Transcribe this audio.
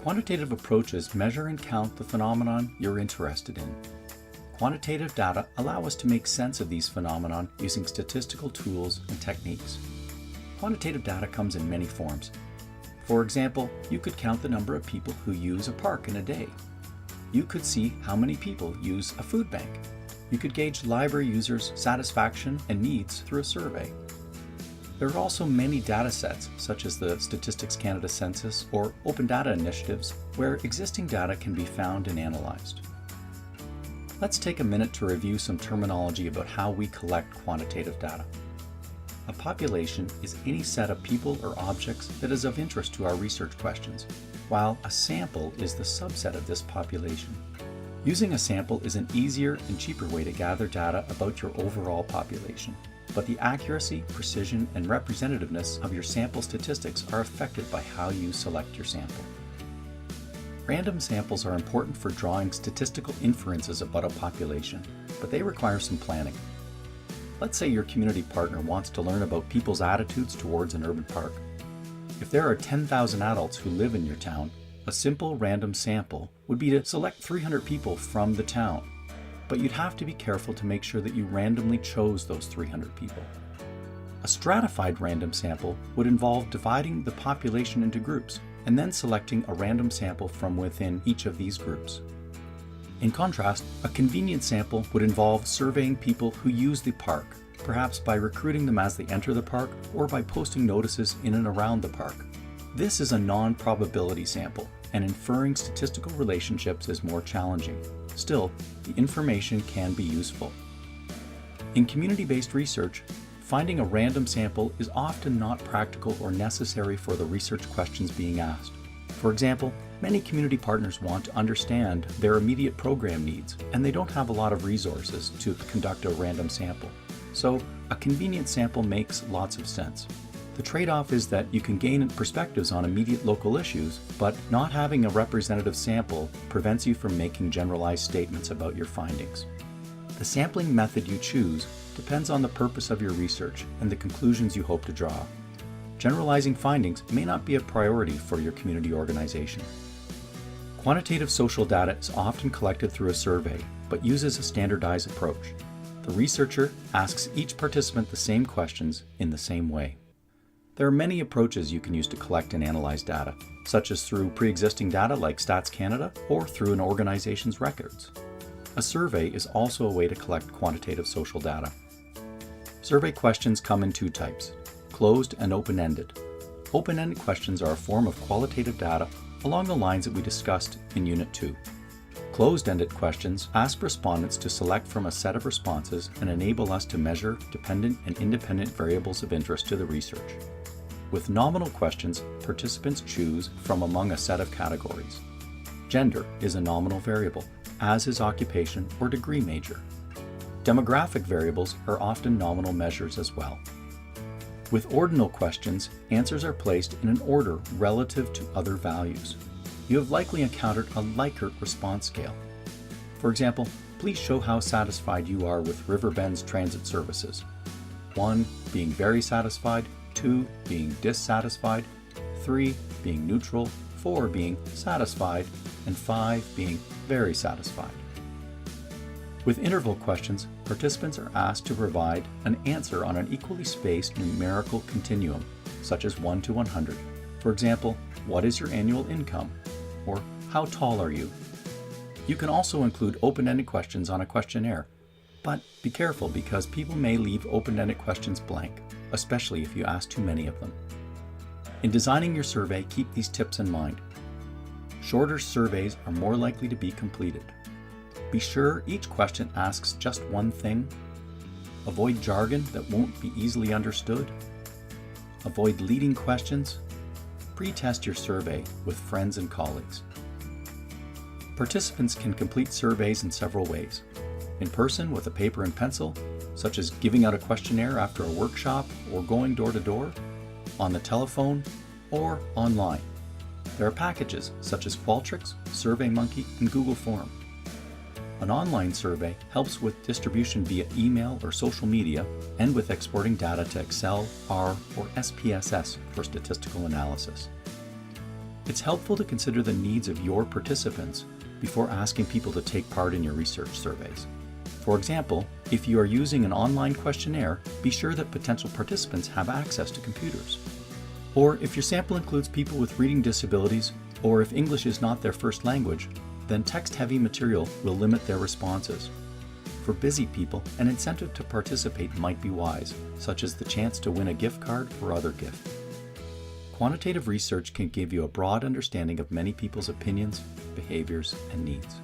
Quantitative approaches measure and count the phenomenon you're interested in. Quantitative data allow us to make sense of these phenomena using statistical tools and techniques. Quantitative data comes in many forms. For example, you could count the number of people who use a park in a day. You could see how many people use a food bank. You could gauge library users' satisfaction and needs through a survey. There are also many data sets, such as the Statistics Canada Census or open data initiatives, where existing data can be found and analyzed. Let's take a minute to review some terminology about how we collect quantitative data. A population is any set of people or objects that is of interest to our research questions, while a sample is the subset of this population. Using a sample is an easier and cheaper way to gather data about your overall population, but the accuracy, precision, and representativeness of your sample statistics are affected by how you select your sample. Random samples are important for drawing statistical inferences about a population, but they require some planning. Let's say your community partner wants to learn about people's attitudes towards an urban park. If there are 10,000 adults who live in your town, a simple random sample would be to select 300 people from the town. But you'd have to be careful to make sure that you randomly chose those 300 people. A stratified random sample would involve dividing the population into groups and then selecting a random sample from within each of these groups. In contrast, a convenient sample would involve surveying people who use the park, perhaps by recruiting them as they enter the park or by posting notices in and around the park. This is a non-probability sample, and inferring statistical relationships is more challenging. Still, the information can be useful. In community-based research, finding a random sample is often not practical or necessary for the research questions being asked. For example, many community partners want to understand their immediate program needs, and they don't have a lot of resources to conduct a random sample. So, a convenient sample makes lots of sense. The trade-off is that you can gain perspectives on immediate local issues, but not having a representative sample prevents you from making generalized statements about your findings. The sampling method you choose depends on the purpose of your research and the conclusions you hope to draw. Generalizing findings may not be a priority for your community organization. Quantitative social data is often collected through a survey, but uses a standardized approach. The researcher asks each participant the same questions in the same way. There are many approaches you can use to collect and analyze data, such as through pre-existing data like Stats Canada or through an organization's records. A survey is also a way to collect quantitative social data. Survey questions come in two types, closed and open-ended. Open-ended questions are a form of qualitative data along the lines that we discussed in Unit 2. Closed-ended questions ask respondents to select from a set of responses and enable us to measure dependent and independent variables of interest to the research. With nominal questions, participants choose from among a set of categories. Gender is a nominal variable, as is occupation or degree major. Demographic variables are often nominal measures as well. With ordinal questions, answers are placed in an order relative to other values. You have likely encountered a Likert response scale. For example, please show how satisfied you are with Riverbend's transit services. 1 being very satisfied, 2 being dissatisfied, 3 being neutral, 4 being satisfied, and 5 being very satisfied. With interval questions, participants are asked to provide an answer on an equally spaced numerical continuum, such as 1 to 100. For example, what is your annual income? Or how tall are you? You can also include open-ended questions on a questionnaire, but be careful because people may leave open-ended questions blank, especially if you ask too many of them. In designing your survey, keep these tips in mind. Shorter surveys are more likely to be completed. Be sure each question asks just one thing. Avoid jargon that won't be easily understood. Avoid leading questions. Pre-test your survey with friends and colleagues. Participants can complete surveys in several ways. In person with a paper and pencil, such as giving out a questionnaire after a workshop or going door to door, on the telephone, or online. There are packages such as Qualtrics, SurveyMonkey, and Google Form. An online survey helps with distribution via email or social media and with exporting data to Excel, R, or SPSS for statistical analysis. It's helpful to consider the needs of your participants before asking people to take part in your research surveys. For example, if you are using an online questionnaire, be sure that potential participants have access to computers. Or if your sample includes people with reading disabilities, or if English is not their first language, then text-heavy material will limit their responses. For busy people, an incentive to participate might be wise, such as the chance to win a gift card or other gift. Quantitative research can give you a broad understanding of many people's opinions, behaviors, and needs.